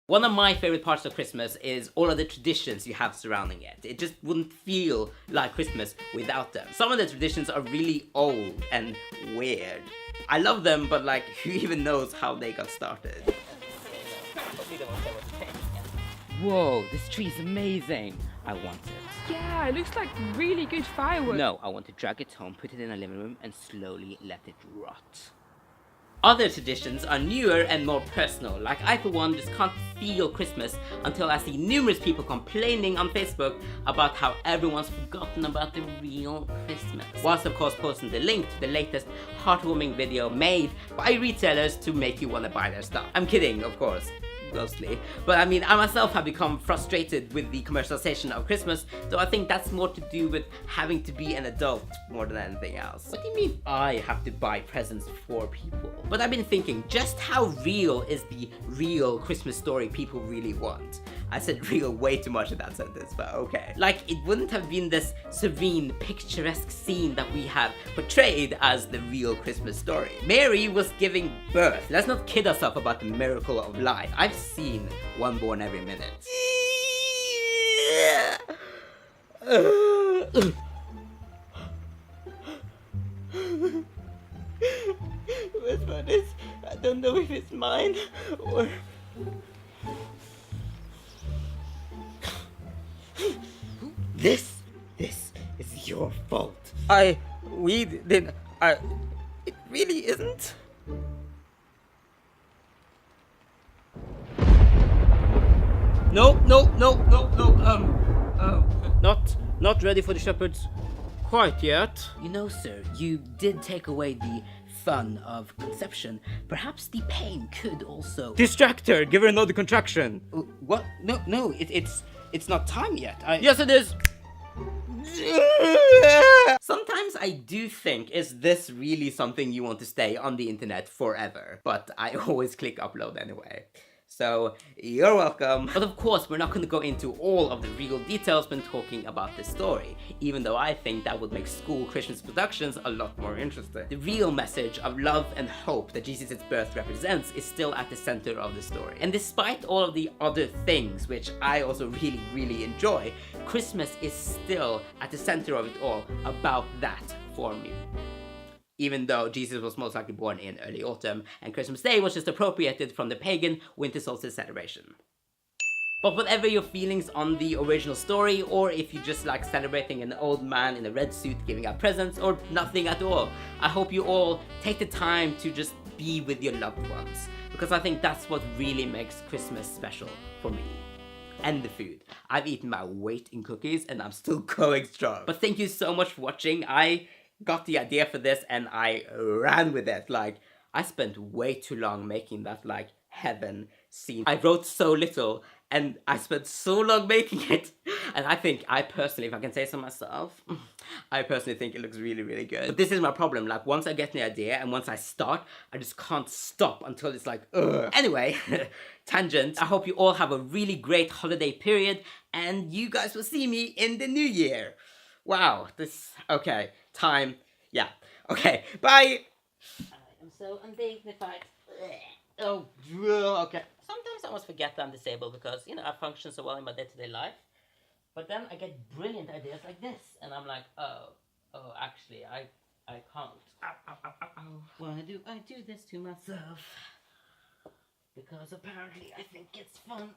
One of my favorite parts of Christmas is all of the traditions you have surrounding it. It just wouldn't feel like Christmas without them. Some of the traditions are really old and weird. I love them, but like, who even knows how they got started? Whoa, this tree is amazing. I want it. Yeah, it looks like really good fireworks. No, I want to drag it home, put it in a living room, and slowly let it rot. Other traditions are newer and more personal. Like, I for one just can't feel Christmas until I see numerous people complaining on Facebook about how everyone's forgotten about the real Christmas. Whilst of course posting the link to the latest heartwarming video made by retailers to make you want to buy their stuff. I'm kidding, of course. Mostly. But I mean, I myself have become frustrated with the commercialization of Christmas, so I think that's more to do with having to be an adult more than anything else. What do you mean I have to buy presents for people? But I've been thinking, just how real is the real Christmas story people really want? I said real way too much in that sentence, but okay. Like, it wouldn't have been this serene, picturesque scene that we have portrayed as the real Christmas story. Mary was giving birth. Let's not kid ourselves about the miracle of life. I've seen one born every minute. Which one is? I don't know if it's mine or... This is your fault. It really isn't. No, not ready for the shepherds quite yet. You know, sir, you did take away the fun of conception. Perhaps the pain could also... Distract her, give her another contraction. What? No, it's not time yet. Yes, it is. Sometimes I do think, is this really something you want to stay on the internet forever? But I always click upload anyway. So, you're welcome. But of course, we're not going to go into all of the real details when talking about this story, even though I think that would make school Christmas productions a lot more interesting. The real message of love and hope that Jesus' birth represents is still at the center of the story. And despite all of the other things, which I also really enjoy, Christmas is still at the center of it all about that for me. Even though Jesus was most likely born in early autumn, and Christmas Day was just appropriated from the pagan winter solstice celebration. But whatever your feelings on the original story, or if you just like celebrating an old man in a red suit giving out presents, or nothing at all, I hope you all take the time to just be with your loved ones, because I think that's what really makes Christmas special for me. And the food. I've eaten my weight in cookies, and I'm still going strong. But thank you so much for watching. I got the idea for this and I ran with it. Like, I spent way too long making that like heaven scene. I wrote so little and I spent so long making it. And I personally, if I can say so myself, I personally think it looks really good. But this is my problem. Like, once I get an idea and once I start, I just can't stop until it's like, ugh. Anyway, tangent. I hope you all have a really great holiday period and you guys will see me in the new year. Wow, okay, time, yeah. Okay, bye! I am so undignified. Oh, okay. Sometimes I almost forget that I'm disabled because, you know, I function so well in my day-to-day life. But then I get brilliant ideas like this, and I'm like, oh, actually, I can't. Why do I do this to myself? Because apparently I think it's fun.